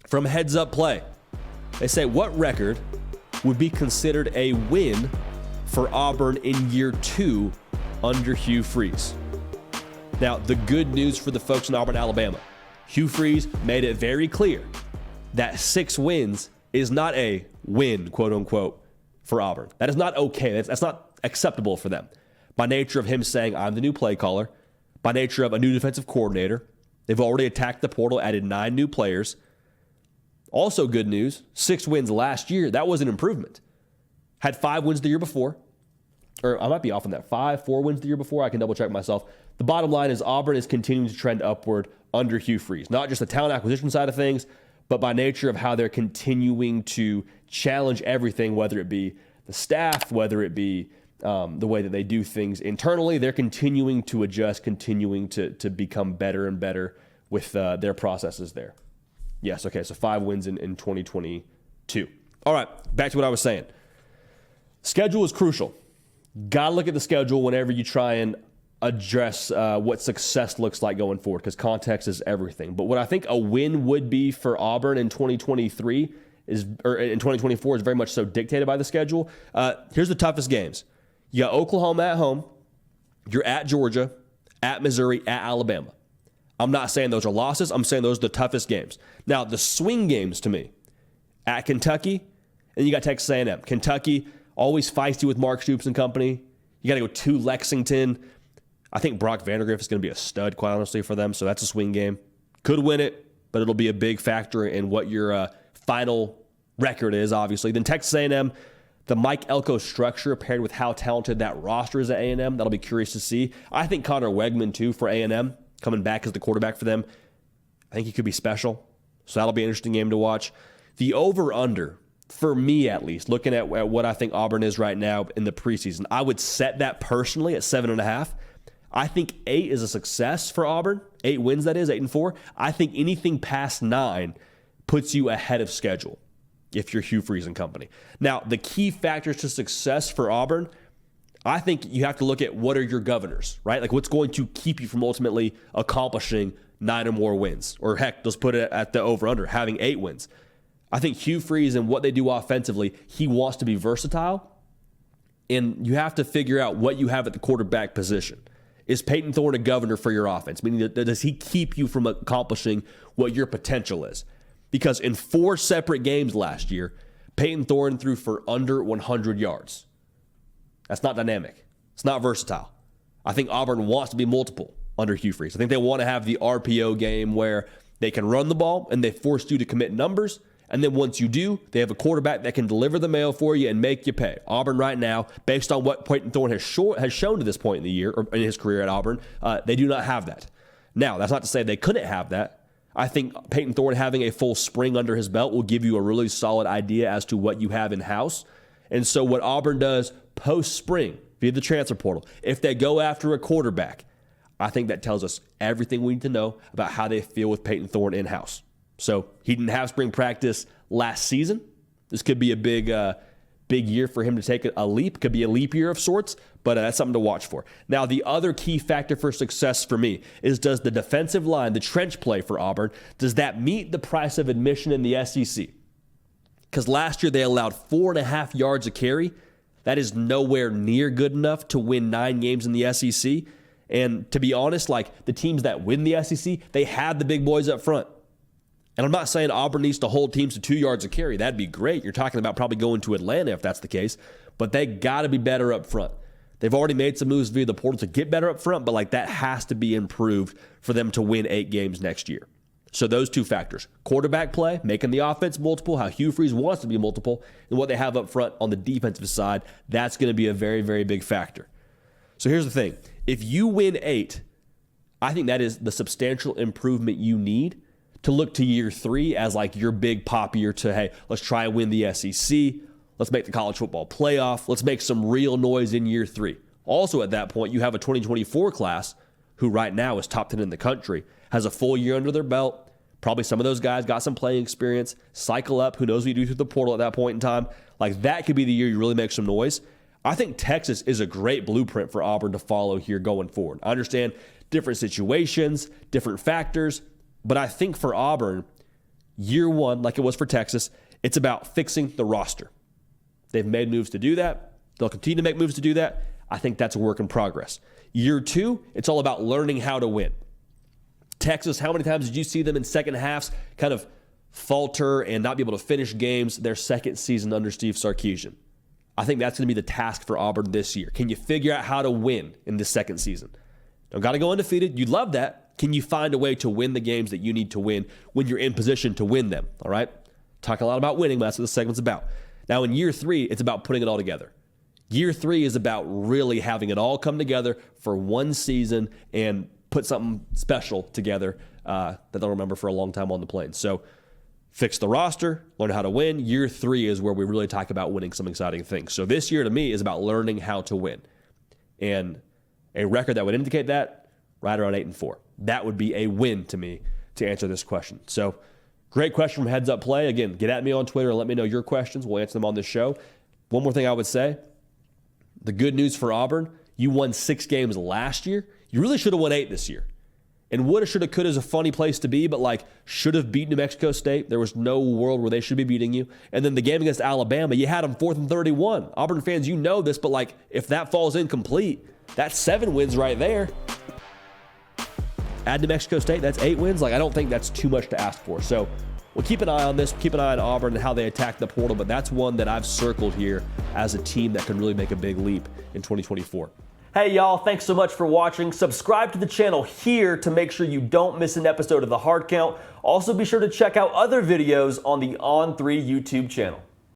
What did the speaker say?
from Heads Up Play. They say, what record would be considered a win for Auburn in year 2 under Hugh Freeze? Now, the good news for the folks in Auburn, Alabama, Hugh Freeze made it very clear that 6 wins is not a win, quote unquote, for Auburn. That is not okay. That's not acceptable for them. By nature of him saying, I'm the new play caller, by nature of a new defensive coordinator, they've already attacked the portal, added 9 new players. Also good news, 6 wins last year. That was an improvement. Had 5 wins the year before. Or I might be off on that. 4 wins the year before. I can double check myself. The bottom line is Auburn is continuing to trend upward under Hugh Freeze. Not just the talent acquisition side of things, but by nature of how they're continuing to challenge everything, whether it be the staff, whether it be the way that they do things internally. They're continuing to adjust, continuing to become better and better with their processes there. Yes, okay, so 5 wins in 2022. All right, back to what I was saying. Schedule is crucial. Got to look at the schedule whenever you try and address what success looks like going forward, because context is everything. But what I think a win would be for Auburn in 2023 or in 2024 is very much so dictated by the schedule. Here's the toughest games. You got Oklahoma at home. You're at Georgia, at Missouri, at Alabama. I'm not saying those are losses. I'm saying those are the toughest games. Now, the swing games to me, at Kentucky, and you got Texas A&M. Kentucky, always feisty with Mark Stoops and company. You got to go to Lexington. I think Brock Vandagriff is going to be a stud, quite honestly, for them. So that's a swing game. Could win it, but it'll be a big factor in what your final record is, obviously. Then Texas A&M, the Mike Elko structure paired with how talented that roster is at A&M, that'll be curious to see. I think Connor Wegman, too, for A&M, coming back as the quarterback for them, I think he could be special. So that'll be an interesting game to watch. The over-under, for me at least, looking at what I think Auburn is right now in the preseason, I would set that personally at 7.5. I think 8 is a success for Auburn. 8 wins, that is, 8-4. I think anything past 9 puts you ahead of schedule if you're Hugh Freeze and company. Now, the key factors to success for Auburn, I think you have to look at what are your governors, right? Like what's going to keep you from ultimately accomplishing 9 or more wins. Or heck, let's put it at the over-under, having 8 wins. I think Hugh Freeze and what they do offensively, he wants to be versatile. And you have to figure out what you have at the quarterback position. Is Payton Thorne a governor for your offense? Meaning, does he keep you from accomplishing what your potential is? Because in 4 separate games last year, Payton Thorne threw for under 100 yards. That's not dynamic. It's not versatile. I think Auburn wants to be multiple under Hugh Freeze. I think they want to have the RPO game where they can run the ball and they force you to commit numbers. And then once you do, they have a quarterback that can deliver the mail for you and make you pay. Auburn right now, based on what Payton Thorne has shown to this point in the year, or in his career at Auburn, they do not have that. Now, that's not to say they couldn't have that. I think Payton Thorne having a full spring under his belt will give you a really solid idea as to what you have in-house. And so what Auburn does post-spring via the transfer portal, if they go after a quarterback, I think that tells us everything we need to know about how they feel with Payton Thorne in-house. So he didn't have spring practice last season. This could be a big year for him to take a leap. Could be a leap year of sorts, but that's something to watch for. Now, the other key factor for success for me is, does the defensive line, the trench play for Auburn, does that meet the price of admission in the SEC? Because last year they allowed 4.5 yards a carry. That is nowhere near good enough to win 9 games in the SEC. And to be honest, like the teams that win the SEC, they had the big boys up front. And I'm not saying Auburn needs to hold teams to 2 yards a carry. That'd be great. You're talking about probably going to Atlanta if that's the case. But they got to be better up front. They've already made some moves via the portal to get better up front, but like that has to be improved for them to win 8 games next year. So those 2 factors, quarterback play, making the offense multiple, how Hugh Freeze wants to be multiple, and what they have up front on the defensive side, that's going to be a very, very big factor. So here's the thing. If you win 8, I think that is the substantial improvement you need to look to year 3 as like your big pop year to, hey, let's try and win the SEC. Let's make the college football playoff. Let's make some real noise in year 3. Also at that point, you have a 2024 class who right now is top 10 in the country, has a full year under their belt. Probably some of those guys got some playing experience, cycle up. Who knows what you do through the portal at that point in time. Like that could be the year you really make some noise. I think Texas is a great blueprint for Auburn to follow here going forward. I understand different situations, different factors, but I think for Auburn, year one, like it was for Texas, it's about fixing the roster. They've made moves to do that. They'll continue to make moves to do that. I think that's a work in progress. Year two, it's all about learning how to win. Texas, how many times did you see them in second halves kind of falter and not be able to finish games their second season under Steve Sarkisian? I think that's going to be the task for Auburn this year. Can you figure out how to win in this second season? Don't got to go undefeated. You'd love that. Can you find a way to win the games that you need to win when you're in position to win them? All right? Talk a lot about winning, but that's what this segment's about. Now, in year three, it's about putting it all together. Year three is about really having it all come together for one season and put something special together that they'll remember for a long time on the plane. So fix the roster, learn how to win. Year three is where we really talk about winning some exciting things. So this year to me is about learning how to win. And a record that would indicate that, right around 8-4. That would be a win to me to answer this question. So great question from Heads Up Play. Again, get at me on Twitter and let me know your questions. We'll answer them on this show. One more thing I would say, the good news for Auburn, you won 6 games last year. You really should have won 8 this year. And woulda, shoulda, coulda is a funny place to be, but like should have beat New Mexico State. There was no world where they should be beating you. And then the game against Alabama, you had them 4th and 31. Auburn fans, you know this, but like if that falls incomplete, that's 7 wins right there. Add New Mexico State, that's 8 wins. Like I don't think that's too much to ask for. So we'll keep an eye on this. Keep an eye on Auburn and how they attack the portal, but that's one that I've circled here as a team that can really make a big leap in 2024. Hey y'all, thanks so much for watching. Subscribe to the channel here to make sure you don't miss an episode of The Hard Count. Also be sure to check out other videos on the On3 YouTube channel.